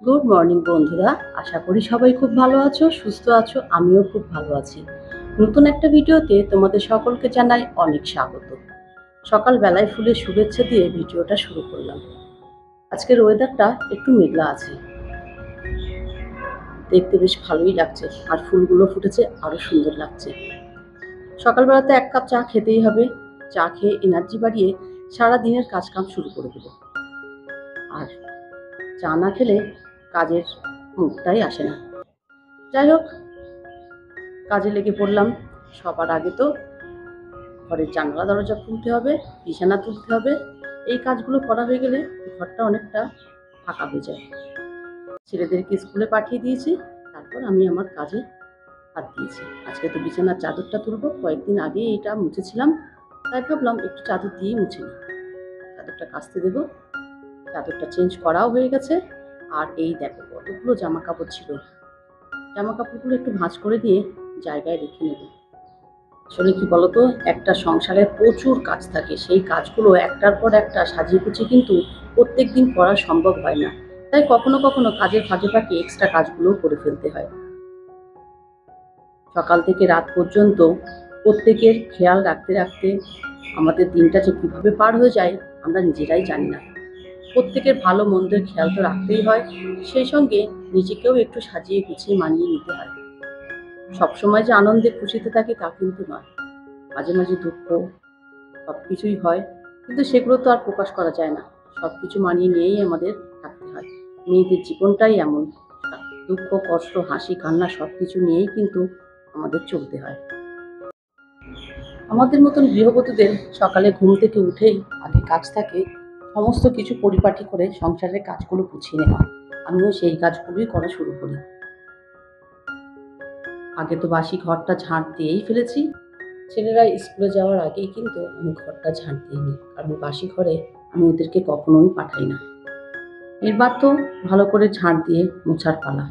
Good morning বন্ধুরা, আশা করি সবাই খুব ভালো আছো, সুস্থ আছো। আমিও খুব ভালো আছি। নতুন একটা ভিডিওতে তোমাদের সকলকে জানাই অনেক স্বাগত। সকালবেলায় ফুলের শুভেচ্ছা দিয়ে ভিডিওটা শুরু করলাম। আজকের ওয়েদারটা একটু মেঘলা আছে, দেখতে বেশ ভালোই লাগছে, আর ফুলগুলো ফুটেছে আরো সুন্দর লাগছে। সকালবেলাতে এক কাপ চা খেতেই হবে। চা খেয়ে এনার্জি বাড়িয়ে সারা দিনের কাজকাম শুরু করে দেবো। আর চা না খেলে কাজের মুখটাই আসে না। যাই হোক, কাজে লেগে পড়লাম। সবার আগে তো ঘরের জানলা দরজা খুলতে হবে, বিছানা তুলতে হবে। এই কাজগুলো করা হয়ে গেলে ঘরটা অনেকটা ফাঁকা হয়ে যায়। ছেলেদেরকে স্কুলে পাঠিয়ে দিয়েছি, তারপর আমি আমার কাজে হাত দিয়েছি। আজকে তো বিছানার চাদরটা তুলবো, কয়েকদিন আগে এটা মুছেছিলাম, তাই ভাবলাম একটু চাদর দিয়েই মুছে নিই। চাদরটা কাচতে দেবো। চাদরটা চেঞ্জ করাও হয়ে গেছে। আর এই দেখো কতগুলো জামা কাপড় ছিল, জামা কাপড়গুলো একটু ভাঁজ করে দিয়ে জায়গায় রেখে নেব। আসলে কি বলতো, একটা সংসারে প্রচুর কাজ থাকে, সেই কাজগুলো একটার পর একটা সাজিয়ে গুছিয়ে কিন্তু প্রত্যেক দিন করা সম্ভব হয় না। তাই কখনো কখনো কাজের ফাঁকে ফাঁকে এক্সট্রা কাজগুলোও করে ফেলতে হয়। সকাল থেকে রাত পর্যন্ত প্রত্যেকের খেয়াল রাখতে রাখতে আমাদের দিনটা যে কীভাবে পার হয়ে যায় আমরা নিজেরাই জানি না। প্রত্যেকের ভালো মন্দের খেয়াল তো রাখতেই হয়, সেই সঙ্গে নিজেকেও একটু সাজিয়ে গুছিয়ে মানিয়ে নিতে হয়। সবসময় যে আনন্দে খুশিতে থাকি তা কিন্তু নয়, মাঝে মাঝে দুঃখ সব কিছুই হয়, কিন্তু সেগুলো তো আর প্রকাশ করা যায় না। সব কিছু মানিয়ে নিয়েই আমাদের থাকতে হয়। মেয়েদের জীবনটাই এমন, দুঃখ কষ্ট হাসি কান্না সব কিছু নিয়েই কিন্তু আমাদের চলতে হয়। আমাদের মতন গৃহবধূদের সকালে ঘুম থেকে উঠেই আগে কাজ থাকে সমস্ত কিছু পরিপাটি করে সংসারের কাজগুলো গুছিয়ে নেওয়া। আমিও সেই কাজগুলোই করা শুরু করি। আগে তো বাসি ঘরটা ঝাঁট দিয়েই ফেলেছি। ছেলেরা স্কুলে যাওয়ার আগেই কিন্তু আমি ঘরটা ঝাঁট দিয়ে নিই, কারণ বাসি ঘরে আমি ওদেরকে কখনোই পাঠাই না। এবার তো ভালো করে ঝাঁট দিয়ে মোছার পালা।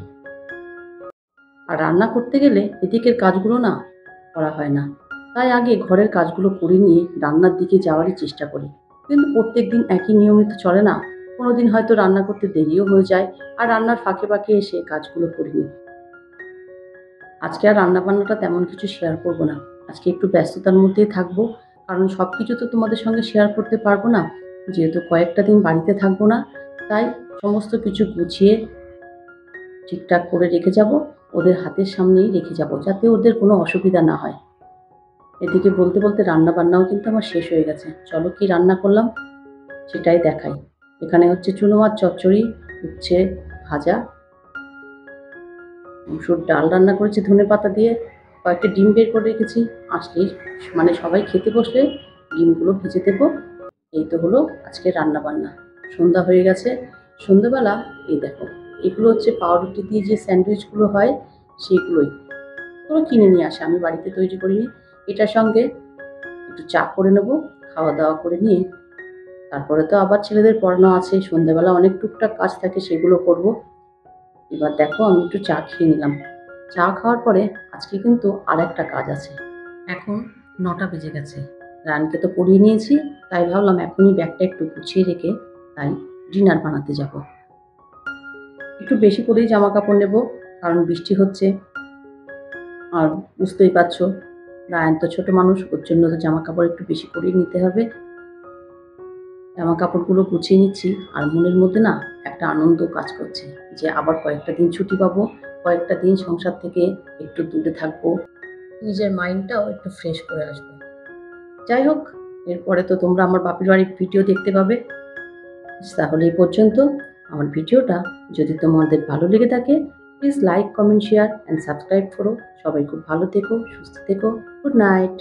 আর রান্না করতে গেলে এদিকের কাজগুলো না করা হয় না, তাই আগে ঘরের কাজগুলো করে নিয়ে রান্নার দিকে যাওয়ারই চেষ্টা করি। কিন্তু প্রত্যেক দিন একই নিয়মিত চলে না, কোনো দিন হয়তো রান্না করতে দেরিও হয়ে যায়, আর রান্নার ফাঁকে ফাঁকে এসে কাজগুলো করে নিই। আজকে আর রান্নাবান্নাটা তেমন কিছু শেয়ার করব না। আজকে একটু ব্যস্ততার মধ্যেই থাকবো, কারণ সব কিছু তো তোমাদের সঙ্গে শেয়ার করতে পারবো না। যেহেতু কয়েকটা দিন বাড়িতে থাকবো না, তাই সমস্ত কিছু গুছিয়ে ঠিকঠাক করে রেখে যাব, ওদের হাতের সামনেই রেখে যাব, যাতে ওদের কোনো অসুবিধা না হয়। এদিকে বলতে বলতে রান্না বান্নাও কিন্তু আমার শেষ হয়ে গেছে। চলো কি রান্না করলাম সেটাই দেখাই। এখানে হচ্ছে চুনো মাছ চচ্চড়ি, উচ্ছে ভাজা, মুসুর ডাল রান্না করেছি ধনেপাতা দিয়ে, কয়েকটা ডিম বের করে রেখেছি। আসলেই মানে সবাই খেতে বসলে ডিমগুলো ভেজে দেবো। এই তো হলো আজকে রান্না বান্না। সন্ধ্যা হয়ে গেছে। সন্ধ্যাবেলা এই দেখো, এগুলো হচ্ছে পাউরুটি দিয়ে যে স্যান্ডউইচগুলো হয় সেইগুলোই ওরা কিনে নিয়ে আসে, আমি বাড়িতে তৈরি করিনি। এটার সঙ্গে একটু চা করে নেবো, খাওয়া দাওয়া করে নিয়ে তারপরে তো আবার ছেলেদের পড়ানো আছে, সন্ধ্যাবেলা অনেক টুকটাক কাজ থাকে, সেগুলো করব। এবার দেখো আমি একটু চা খেয়ে নিলাম। চা খাওয়ার পরে আজকে কিন্তু আর একটা কাজ আছে। এখন 9টা বেজে গেছে, রানকে তো পড়িয়ে নিয়েছি, তাই ভাবলাম এখনই ব্যাগটা একটু গুছিয়ে রেখে তাই ডিনার বানাতে যাব। একটু বেশি করেই জামা কাপড় নেব, কারণ বৃষ্টি হচ্ছে। আর বুঝতেই পারছো রায়ান তো ছোট মানুষ, ওর জন্য তো জামা কাপড় একটু বেশি করেই নিতে হবে। জামা কাপড়গুলো গুছিয়ে নিচ্ছি, আর মনের মধ্যে না একটা আনন্দ কাজ করছে যে আবার কয়েকটা দিন ছুটি পাবো, কয়েকটা দিন সংসার থেকে একটু দূরে থাকবো, নিজের মাইন্ডটাও একটু ফ্রেশ করে আসবো। যাই হোক, এরপরে তো তোমরা আমার বাপের বাড়ির ভিডিও দেখতে পাবে। তাহলে এই পর্যন্ত। আমার ভিডিওটা যদি তোমাদের ভালো লেগে থাকে, please like comment share and subscribe করো। সবাই খুব ভালো থেকো, সুস্থ থেকো। Good night.